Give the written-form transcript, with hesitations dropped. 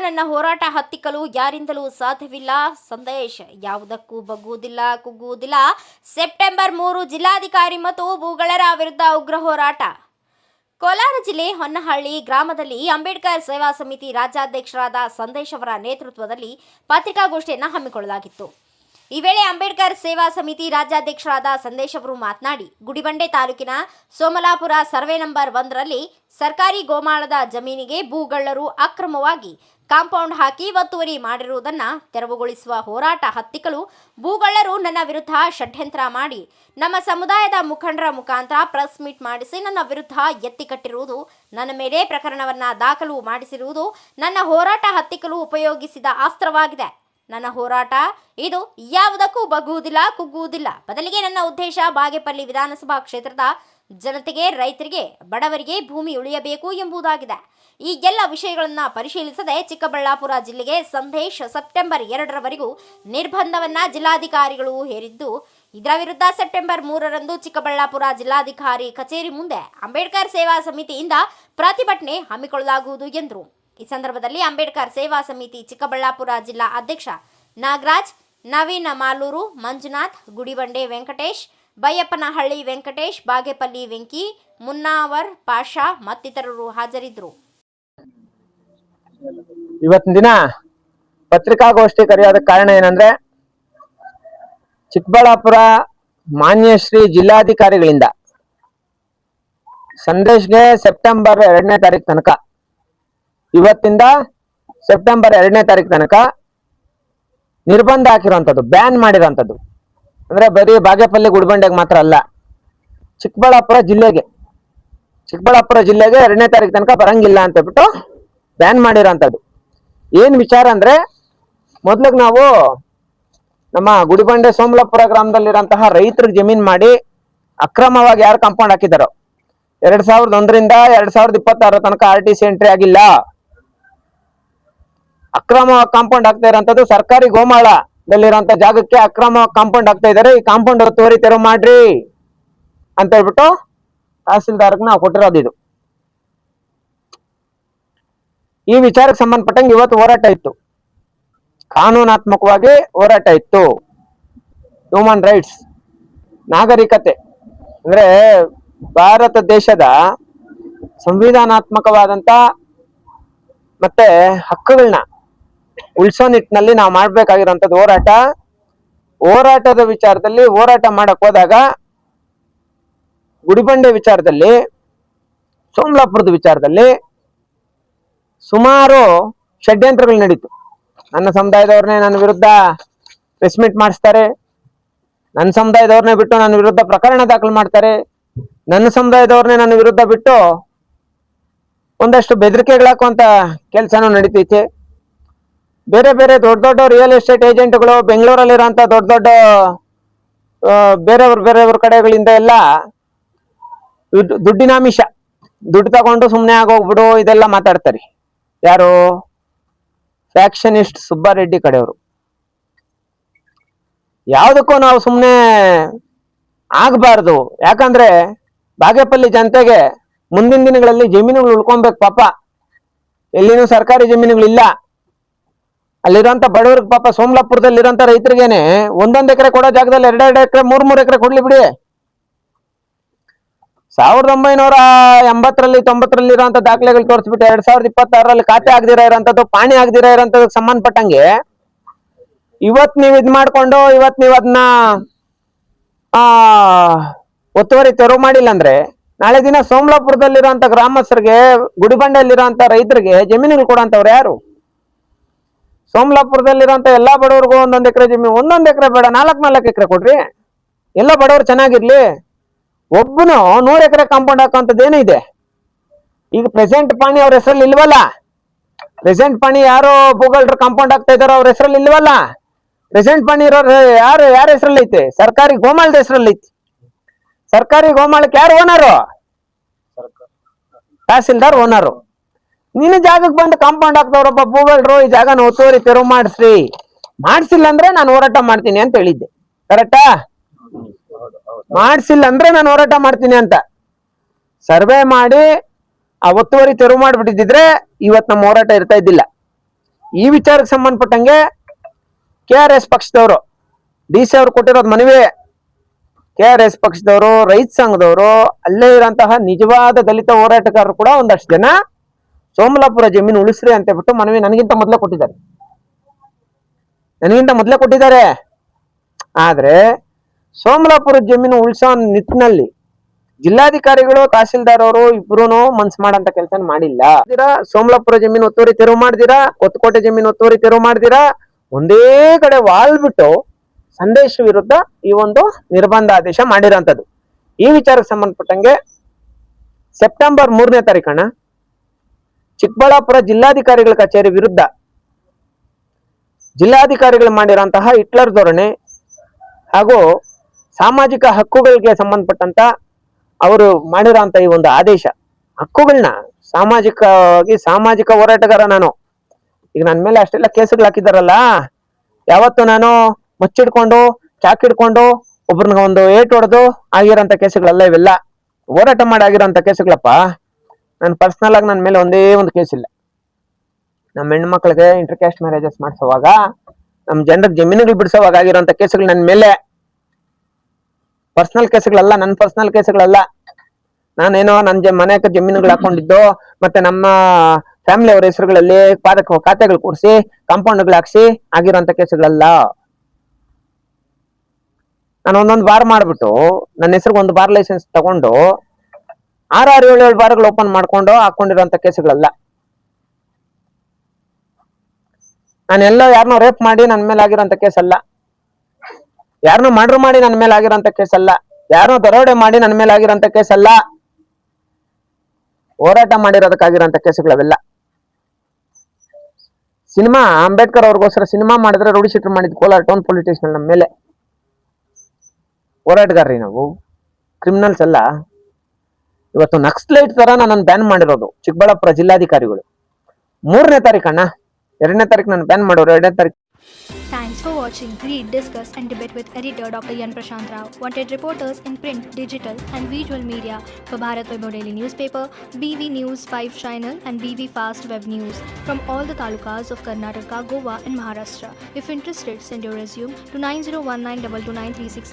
ನನ್ನ ಹೋರಾಟ ಹತ್ತಿಕ್ಕಲು ಯಾರಿಂದಲೂ ಸಾಧ್ಯವಿಲ್ಲ. ಸಂದೇಶ್ ಯಾವುದಕ್ಕೂ ಬಗ್ಗುವುದಿಲ್ಲ, ಕುಗ್ಗುವುದಿಲ್ಲ. ಸೆಪ್ಟೆಂಬರ್ 3 ಜಿಲ್ಲಾಧಿಕಾರಿ ಮತ್ತು ಭೂಗಳರ ವಿರುದ್ಧ ಉಗ್ರ ಹೋರಾಟ. ಕೋಲಾರ ಜಿಲ್ಲೆ ಹೊನ್ನಹಳ್ಳಿ ಗ್ರಾಮದಲ್ಲಿ ಅಂಬೇಡ್ಕರ್ ಸೇವಾ ಸಮಿತಿ ರಾಜ್ಯಾಧ್ಯಕ್ಷರಾದ ಸಂದೇಶ್ ಅವರ ನೇತೃತ್ವದಲ್ಲಿ ಪತ್ರಿಕಾಗೋಷ್ಠಿಯನ್ನು ಹಮ್ಮಿಕೊಳ್ಳಲಾಗಿತ್ತು. ಈ ವೇಳೆ ಅಂಬೇಡ್ಕರ್ ಸೇವಾ ಸಮಿತಿ ರಾಜ್ಯಾಧ್ಯಕ್ಷರಾದ ಸಂದೇಶ್ ಅವರು ಮಾತನಾಡಿ, ಗುಡಿಬಂಡೆ ತಾಲೂಕಿನ ಸೋಮಲಾಪುರ ಸರ್ವೆ ನಂಬರ್ 1ರಲ್ಲಿ ಸರ್ಕಾರಿ ಗೋಮಾಳದ ಜಮೀನಿಗೆ ಭೂಗಳ್ಳರು ಅಕ್ರಮವಾಗಿ ಕಾಂಪೌಂಡ್ ಹಾಕಿ ಒತ್ತುವರಿ ಮಾಡಿರುವುದನ್ನು ತೆರವುಗೊಳಿಸುವ ಹೋರಾಟ ಹತ್ತಿಕ್ಕಲು ಭೂಗಳ್ಳರು ನನ್ನ ವಿರುದ್ಧ ಷಡ್ಯಂತ್ರ ಮಾಡಿ ನಮ್ಮ ಸಮುದಾಯದ ಮುಖಂಡರ ಮುಖಾಂತರ ಪ್ರೆಸ್ ಮೀಟ್ ಮಾಡಿಸಿ ನನ್ನ ವಿರುದ್ಧ ಎತ್ತಿಕಟ್ಟಿರುವುದು, ನನ್ನ ಮೇಲೆ ಪ್ರಕರಣವನ್ನು ದಾಖಲು ಮಾಡಿಸಿರುವುದು ನನ್ನ ಹೋರಾಟ ಹತ್ತಿಕ್ಕಲು ಉಪಯೋಗಿಸಿದ ಅಸ್ತ್ರವಾಗಿದೆ. ನನ್ನ ಹೋರಾಟ ಇದು ಯಾವುದಕ್ಕೂ ಬಗ್ಗುವುದಿಲ್ಲ, ಕುಗ್ಗುವುದಿಲ್ಲ. ಬದಲಿಗೆ ನನ್ನ ಉದ್ದೇಶ ಬಾಗೇಪಲ್ಲಿ ವಿಧಾನಸಭಾ ಕ್ಷೇತ್ರದ ಜನತೆಗೆ, ರೈತರಿಗೆ, ಬಡವರಿಗೆ ಭೂಮಿ ಉಳಿಯಬೇಕು ಎಂಬುದಾಗಿದೆ. ಈ ಎಲ್ಲ ವಿಷಯಗಳನ್ನು ಪರಿಶೀಲಿಸದೆ ಚಿಕ್ಕಬಳ್ಳಾಪುರ ಜಿಲ್ಲೆಗೆ ಸಂದೇಶ್ ಸೆಪ್ಟೆಂಬರ್ 2ರವರೆಗೂ ನಿರ್ಬಂಧವನ್ನು ಜಿಲ್ಲಾಧಿಕಾರಿಗಳು ಹೇರಿದ್ದು, ಇದರ ವಿರುದ್ಧ ಸೆಪ್ಟೆಂಬರ್ 3ರಂದು ಚಿಕ್ಕಬಳ್ಳಾಪುರ ಜಿಲ್ಲಾಧಿಕಾರಿ ಕಚೇರಿ ಮುಂದೆ ಅಂಬೇಡ್ಕರ್ ಸೇವಾ ಸಮಿತಿಯಿಂದ ಪ್ರತಿಭಟನೆ ಹಮ್ಮಿಕೊಳ್ಳಲಾಗುವುದು ಎಂದರು. ಈ ಸಂದರ್ಭದಲ್ಲಿ ಅಂಬೇಡ್ಕರ್ ಸೇವಾ ಸಮಿತಿ ಚಿಕ್ಕಬಳ್ಳಾಪುರ ಜಿಲ್ಲಾ ಅಧ್ಯಕ್ಷ ನಾಗರಾಜ್, ನವೀನ್ ಮಾಲೂರು, ಮಂಜುನಾಥ್, ಗುಡಿಬಂಡೆ ವೆಂಕಟೇಶ್, ಬೈಯಪ್ಪನಹಳ್ಳಿ ವೆಂಕಟೇಶ್, ಬಾಗೇಪಲ್ಲಿ ವೆಂಕಿ, ಮುನ್ನಾವರ್ ಪಾಷಾ ಮತ್ತಿತರರು ಹಾಜರಿದ್ದರು. ಇವತ್ತಿನ ದಿನ ಪತ್ರಿಕಾಗೋಷ್ಠಿ ಕರೆಯೋದಕ್ಕೆ ಕಾರಣ ಏನಂದ್ರೆ, ಚಿಕ್ಕಬಳ್ಳಾಪುರ ಮಾನ್ಯ ಶ್ರೀ ಜಿಲ್ಲಾಧಿಕಾರಿಗಳಿಂದ ಸಂದೇಶ್ಗೆ ಸೆಪ್ಟೆಂಬರ್ 2ನೇ ತಾರೀಕು ತನಕ, ಇವತ್ತಿಂದ ಸೆಪ್ಟೆಂಬರ್ 2ನೇ ತಾರೀಕು ತನಕ ನಿರ್ಬಂಧ ಹಾಕಿರುವಂಥದ್ದು, ಬ್ಯಾನ್ ಮಾಡಿರೋಂಥದ್ದು. ಅಂದ್ರೆ ಬರೀ ಬಾಗೇಪಲ್ಲಿ ಗುಡಿಬಂಡೆಗೆ ಮಾತ್ರ ಅಲ್ಲ, ಚಿಕ್ಕಬಳ್ಳಾಪುರ ಜಿಲ್ಲೆಗೆ 2ನೇ ತಾರೀಕು ತನಕ ಬರಂಗಿಲ್ಲ ಅಂತ ಹೇಳ್ಬಿಟ್ಟು ಬ್ಯಾನ್ ಮಾಡಿರೋಂಥದ್ದು. ಏನ್ ವಿಚಾರ ಅಂದ್ರೆ, ಮೊದ್ಲಿಗೆ ನಾವು ನಮ್ಮ ಗುಡಿಬಂಡೆ ಸೋಮಲಾಪುರ ಗ್ರಾಮದಲ್ಲಿರೋಂತಹ ರೈತರಿಗೆ ಜಮೀನ್ ಮಾಡಿ ಅಕ್ರಮವಾಗಿ ಯಾರು ಕಾಂಪೌಂಡ್ ಹಾಕಿದಾರೋ 2001ರಿಂದ 2026 ತನಕ RTC ಎಂಟ್ರಿ ಆಗಿಲ್ಲ. ಅಕ್ರಮ ಕಾಂಪೌಂಡ್ ಆಗ್ತಾ ಇರೋಂಥದ್ದು ಸರ್ಕಾರಿ ಗೋಮಾಳದಲ್ಲಿರುವಂತ ಜಾಗಕ್ಕೆ ಅಕ್ರಮ ಕಾಂಪೌಂಡ್ ಆಗ್ತಾ ಇದಾರೆ. ಈ ಕಾಂಪೌಂಡ್ ಒತ್ತುವರಿ ತೆರವು ಮಾಡ್ರಿ ಅಂತ ಹೇಳ್ಬಿಟ್ಟು ತಹಸೀಲ್ದಾರ್ಗೆ ನಾವು ಕೊಟ್ಟಿರೋದು. ಇದು ಈ ವಿಚಾರಕ್ಕೆ ಸಂಬಂಧಪಟ್ಟಂಗೆ ಇವತ್ತು ಹೋರಾಟ ಇತ್ತು, ಕಾನೂನಾತ್ಮಕವಾಗಿ ಹೋರಾಟ ಇತ್ತು. ಹ್ಯೂಮನ್ ರೈಟ್ಸ್, ನಾಗರಿಕತೆ ಅಂದ್ರೆ ಭಾರತ ದೇಶದ ಸಂವಿಧಾನಾತ್ಮಕವಾದಂತ ಮತ್ತೆ ಹಕ್ಕುಗಳನ್ನ ಉಳಿಸೋ ನಿಟ್ಟಿನಲ್ಲಿ ನಾವು ಮಾಡ್ಬೇಕಾಗಿರೋಂಥದ್ದು ಹೋರಾಟದ ವಿಚಾರದಲ್ಲಿ ಹೋರಾಟ ಮಾಡಕ್ ಹೋದಾಗ ಗುಡಿಬಂಡೆ ವಿಚಾರದಲ್ಲಿ, ಸೋಮಲಾಪುರದ ವಿಚಾರದಲ್ಲಿ ಸುಮಾರು ಷಡ್ಯಂತ್ರಗಳು ನಡೀತು. ನನ್ನ ಸಮುದಾಯದವ್ರನ್ನೇ ನನ್ನ ವಿರುದ್ಧ ಪ್ರೆಸ್ ಮೀಟ್ ಮಾಡಿಸ್ತಾರೆ, ನನ್ನ ಸಮುದಾಯದವ್ರನ್ನೇ ಬಿಟ್ಟು ನನ್ನ ವಿರುದ್ಧ ಪ್ರಕರಣ ದಾಖಲು ಮಾಡ್ತಾರೆ, ನನ್ನ ಸಮುದಾಯದವ್ರನ್ನೇ ನನ್ನ ವಿರುದ್ಧ ಬಿಟ್ಟು ಒಂದಷ್ಟು ಬೆದರಿಕೆಗಳಾಕುವಂತ ಕೆಲಸನೂ ನಡೀತೈತೆ. ಬೇರೆ ಬೇರೆ ದೊಡ್ಡ ದೊಡ್ಡ ರಿಯಲ್ ಎಸ್ಟೇಟ್ ಏಜೆಂಟ್ಗಳು, ಬೆಂಗಳೂರಲ್ಲಿರೋಂಥ ದೊಡ್ಡ ದೊಡ್ಡ ಬೇರೆಯವ್ರ ಕಡೆಗಳಿಂದ ಎಲ್ಲ ದುಡ್ಡಿನಾಮಿಷ, ದುಡ್ಡು ತಗೊಂಡು ಸುಮ್ಮನೆ ಆಗೋಗ್ಬಿಡು ಇದೆಲ್ಲ ಮಾತಾಡ್ತಾರೆ. ಯಾರು? ಫ್ಯಾಕ್ಷನಿಸ್ಟ್ ಸುಬ್ಬಾರೆಡ್ಡಿ ಕಡೆಯವರು. ಯಾವುದಕ್ಕೂ ನಾವು ಸುಮ್ಮನೆ ಆಗಬಾರ್ದು. ಯಾಕಂದ್ರೆ ಬಾಗೇಪಲ್ಲಿ ಜನತೆಗೆ ಮುಂದಿನ ದಿನಗಳಲ್ಲಿ ಜಮೀನುಗಳು ಉಳ್ಕೊಬೇಕು. ಪಾಪ ಎಲ್ಲಿನೂ ಸರ್ಕಾರಿ ಜಮೀನುಗಳಿಲ್ಲ. ಅಲ್ಲಿರೋಂಥ ಬಡವರಿಗೆ, ಪಾಪ ಸೋಮಲಾಪುರದಲ್ಲಿರೋಂಥ ರೈತರಿಗೇನೆ 1 ಎಕರೆ ಕೊಡೋ ಜಾಗದಲ್ಲಿ 2 ಎಕರೆ 3 ಎಕರೆ ಕೊಡ್ಲಿ ಬಿಡಿ. 1980ರಲ್ಲಿ 90ರಲ್ಲಿ ಇರೋಂಥ ದಾಖಲೆಗಳು ತೋರಿಸ್ಬಿಟ್ಟು 2026ರಲ್ಲಿ ಖಾತೆ ಆಗದಿರ ಇರೋಂಥದ್ದು, ಪಾಣಿ ಆಗದಿರ ಇರೋಂಥದಕ್ಕೆ ಸಂಬಂಧಪಟ್ಟಂಗೆ ಇವತ್ ನೀವು ಇದ್ ಮಾಡ್ಕೊಂಡು ನೀವು ಅದನ್ನ ಒತ್ತುವರಿ ತೆರವು ಮಾಡಿಲ್ಲ ಅಂದ್ರೆ ನಾಳೆ ದಿನ ಸೋಮಲಾಪುರದಲ್ಲಿರುವಂತ ಗ್ರಾಮಸ್ಥರಿಗೆ, ಗುಡಿಬಂಡೆಯಲ್ಲಿರುವಂತ ರೈತರಿಗೆ ಜಮೀನುಗಳು ಕೊಡುವಂತವ್ರು ಯಾರು? ಸೋಮಲಾಪುರದಲ್ಲಿರುವಂತ ಎಲ್ಲಾ ಬಡವರಿಗೂ 1 ಎಕರೆ ಜಮೀನು, 1 ಎಕರೆ ಬೇಡ, 4 ಎಕರೆ ಕೊಡ್ರಿ, ಎಲ್ಲ ಬಡವರು ಚೆನ್ನಾಗಿರ್ಲಿ. ಒಬ್ಬನು 100 ಎಕರೆ ಕಾಂಪೌಂಡ್ ಹಾಕುವಂಥದ್ದು ಏನಿದೆ? ಈಗ ಪ್ರೆಸೆಂಟ್ ಪಾಣಿ ಅವ್ರ ಹೆಸರಲ್ಲಿ ಇಲ್ವಲ್ಲ, ಪ್ರೆಸೆಂಟ್ ಪಾಣಿ ಯಾರು ಭೂಗಳ್ರು ಕಾಂಪೌಂಡ್ ಆಗ್ತಾ ಇದಾರೋ ಅವ್ರ ಹೆಸರಲ್ಲಿ ಇಲ್ವಲ್ಲ. ಪ್ರೆಸೆಂಟ್ ಪಾಣಿ ಇರೋರು ಯಾರ ಹೆಸರಲ್ಲಿ ಐತೆ? ಸರ್ಕಾರಿ ಗೋಮಾಳದ ಹೆಸರಲ್ಲಿ ಐತಿ. ಸರ್ಕಾರಿ ಗೋಮಾಳಕ್ಕೆ ಯಾರು ಓನರು? ತಹಸೀಲ್ದಾರ್ ಓನರು. ನಿನ್ನ ಜಾಗಕ್ಕೆ ಬಂದು ಕಾಂಪೌಂಡ್ ಹಾಕ್ದವ್ರೊಬ್ಬ ಭೂಗಳ್ರು ಈ ಜಾಗನ ಒತ್ತುವರಿ ತೆರವು ಮಾಡಿಸ್ರಿ, ಮಾಡ್ಸಿಲ್ಲ ಅಂದ್ರೆ ನಾನು ಹೋರಾಟ ಮಾಡ್ತೀನಿ ಅಂತ ಹೇಳಿದ್ದೆ. ಕರೆಕ್ಟಾ? ಮಾಡ್ಸಿಲ್ಲ ಅಂದ್ರೆ ನಾನು ಹೋರಾಟ ಮಾಡ್ತೀನಿ ಅಂತ ಸರ್ವೆ ಮಾಡಿ ಆ ಒತ್ತುವರಿ ತೆರವು ಮಾಡ್ಬಿಟ್ಟಿದ್ರೆ ಇವತ್ತು ನಮ್ಮ ಹೋರಾಟ ಇರ್ತಾ ಇದ್ದಿಲ್ಲ. ಈ ವಿಚಾರಕ್ಕೆ ಸಂಬಂಧಪಟ್ಟಂಗೆ KRS ಪಕ್ಷದವರು DC ಅವ್ರು ಕೊಟ್ಟಿರೋದು ಮನವಿ. KRS ಪಕ್ಷದವರು, ರೈತ ಸಂಘದವರು, ಅಲ್ಲೇ ಇರೋಂತಹ ನಿಜವಾದ ದಲಿತ ಹೋರಾಟಗಾರರು ಕೂಡ ಒಂದಷ್ಟು ಜನ ಸೋಮಲಾಪುರ ಜಮೀನು ಉಳಿಸ್ರಿ ಅಂತ ಬಿಟ್ಟು ಮನವಿ ನನಗಿಂತ ಮೊದಲೇ ಕೊಟ್ಟಿದ್ದಾರೆ. ಆದ್ರೆ ಸೋಮಲಾಪುರ ಜಮೀನು ಉಳಿಸೋ ನಿಟ್ಟಿನಲ್ಲಿ ಜಿಲ್ಲಾಧಿಕಾರಿಗಳು, ತಹಸೀಲ್ದಾರ್ ಅವರು ಇಬ್ರು ಮನ್ಸ್ ಮಾಡಂತ ಕೆಲಸ ಮಾಡಿಲ್ಲ. ಸೋಮಲಾಪುರ ಜಮೀನು ಒತ್ತುವರಿ ತೆರವು ಮಾಡ್ದಿರಾ, ಹೊಸಕೋಟೆ ಜಮೀನು ಒತ್ತುವರಿ ತೆರವು ಮಾಡ್ದಿರಾ, ಒಂದೇ ಕಡೆ ವಾಲ್ ಬಿಟ್ಟು ಸಂದೇಶ್ ವಿರುದ್ಧ ಈ ಒಂದು ನಿರ್ಬಂಧ ಆದೇಶ ಮಾಡಿರೋಂಥದ್ದು. ಈ ವಿಚಾರಕ್ಕೆ ಸಂಬಂಧಪಟ್ಟಂಗೆ ಸೆಪ್ಟೆಂಬರ್ 3ನೇ ತಾರೀಕಣ್ಣ ಚಿಕ್ಕಬಳ್ಳಾಪುರ ಜಿಲ್ಲಾಧಿಕಾರಿಗಳ ಕಚೇರಿ ವಿರುದ್ಧ ಜಿಲ್ಲಾಧಿಕಾರಿಗಳು ಮಾಡಿರೋಂತಹ ಹಿಟ್ಲರ್ ಧೋರಣೆ ಹಾಗೂ ಸಾಮಾಜಿಕ ಹಕ್ಕುಗಳಿಗೆ ಸಂಬಂಧಪಟ್ಟಂತ ಅವರು ಮಾಡಿರೋಂಥ ಈ ಒಂದು ಆದೇಶ, ಹಕ್ಕುಗಳನ್ನ ಸಾಮಾಜಿಕ ಹೋರಾಟಗಾರ ನಾನು. ಈಗ ನನ್ನ ಮೇಲೆ ಅಷ್ಟೆಲ್ಲ ಕೇಸುಗಳು ಹಾಕಿದಾರಲ್ಲ, ಯಾವತ್ತು ನಾನು ಮಚ್ಚಿಡ್ಕೊಂಡು ಚಾಕ್ ಹಿಡ್ಕೊಂಡು ಒಬ್ರನ್ನ ಒಂದು ಏಟ್ ಹೊಡೆದು ಆಗಿರೋಂಥ ಕೇಸುಗಳೆಲ್ಲ ಇವೆಲ್ಲ ಹೋರಾಟ ಮಾಡಿ ಆಗಿರೋಂಥ ಕೇಸುಗಳಪ್ಪ. ನಾನು ಪರ್ಸನಲ್ ಆಗಿ ನನ್ನ ಮೇಲೆ ಒಂದೇ ಒಂದು ಕೇಸ್ ಇಲ್ಲ. ನಮ್ಮ ಹೆಣ್ಮಕ್ಳಿಗೆ ಇಂಟರ್ಕ್ಯಾಸ್ಟ್ ಮ್ಯಾರೇಜಸ್ ಮಾಡಿಸೋವಾಗ, ನಮ್ಮ ಜನರಿಗೆ ಜಮೀನುಗಳು ಬಿಡಿಸೋವಾಗ ಆಗಿರೋಂಥ ಕೇಸುಗಳು ನನ್ನ ಮೇಲೆ ಪರ್ಸನಲ್ ಕೇಸುಗಳಲ್ಲ, ನನ್ನ ಪರ್ಸನಲ್ ಕೇಸುಗಳಲ್ಲ. ನಾನೇನೋ ನನ್ನ ಮನೆಯ ಜಮೀನುಗಳು ಹಾಕೊಂಡಿದ್ದು, ಮತ್ತೆ ನಮ್ಮ ಫ್ಯಾಮಿಲಿ ಅವರ ಹೆಸರುಗಳಲ್ಲಿ ಖಾತೆಗಳು ಕೂರಿಸಿ ಕಾಂಪೌಂಡ್ಗಳು ಹಾಕ್ಸಿ ಆಗಿರೋಂಥ ಕೇಸುಗಳಲ್ಲ. ನಾನು ಒಂದೊಂದು ಬಾರ್ ಮಾಡ್ಬಿಟ್ಟು ನನ್ನ ಹೆಸರಿಗೆ ಒಂದು ಬಾರ್ ಲೈಸೆನ್ಸ್ ತಗೊಂಡು 6-7 ಬಾರ್ಗಳು ಓಪನ್ ಮಾಡ್ಕೊಂಡು ಹಾಕೊಂಡಿರೋಂಥ ಕೇಸುಗಳಲ್ಲ. ನಾನೆಲ್ಲ ಯಾರನ್ನೋ ರೇಪ್ ಮಾಡಿ ನನ್ನ ಮೇಲೆ ಆಗಿರೋಂಥ ಕೇಸ್ ಅಲ್ಲ, ಯಾರನ್ನೋ ಮರ್ಡರ್ ಮಾಡಿ ನನ್ನ ಮೇಲೆ ಆಗಿರೋಂಥ ಕೇಸ್ ಅಲ್ಲ, ಯಾರನ್ನೋ ದರೋಡೆ ಮಾಡಿ ನನ್ನ ಮೇಲೆ ಆಗಿರೋಂಥ ಕೇಸ್ ಅಲ್ಲ, ಹೋರಾಟ ಮಾಡಿರೋದಕ್ಕಾಗಿರೋಂಥ ಕೇಸುಗಳವೆಲ್ಲ. ಸಿನಿಮಾ ಅಂಬೇಡ್ಕರ್ ಅವ್ರಿಗೋಸ್ಕರ ಸಿನಿಮಾ ಮಾಡಿದ್ರೆ ರೌಡಿ ಶೀಟರ್ ಮಾಡಿದ್ ಕೋಲಾರ ಟೌನ್ ಪೊಲೀಸ್ ಸ್ಟೇಷನ್ ನಮ್ಮ ಮೇಲೆ. ಹೋರಾಟಗಾರ್ರಿ ನಾವು, ಕ್ರಿಮಿನಲ್ಸ್ ಅಲ್ಲ. ಇವತ್ತು ನಕ್ಸಲೈಟ್ ತರ ನನ್ನನ್ನು ಬ್ಯಾನ್ ಮಾಡಿರೋದು ಚಿಕ್ಕಬಳ್ಳಾಪುರ ಜಿಲ್ಲಾಧಿಕಾರಿಗಳು. 3ನೇ ತಾರೀಕಣ್ಣ, 2ನೇ ತಾರೀಕು ನಾನು ಬ್ಯಾನ್ ಮಾಡೋರು, 2ನೇ ತಾರೀಕು. Thanks for watching Read, Discuss and Debate with editor Dr. Yan Prashant Rao. Wanted reporters in print, digital and visual media for Bharat Vaibhav Daily Newspaper, BV News 5 Channel and BV Fast Web News from all the talukas of Karnataka, Goa and Maharashtra. If interested, send your resume to 9019229369.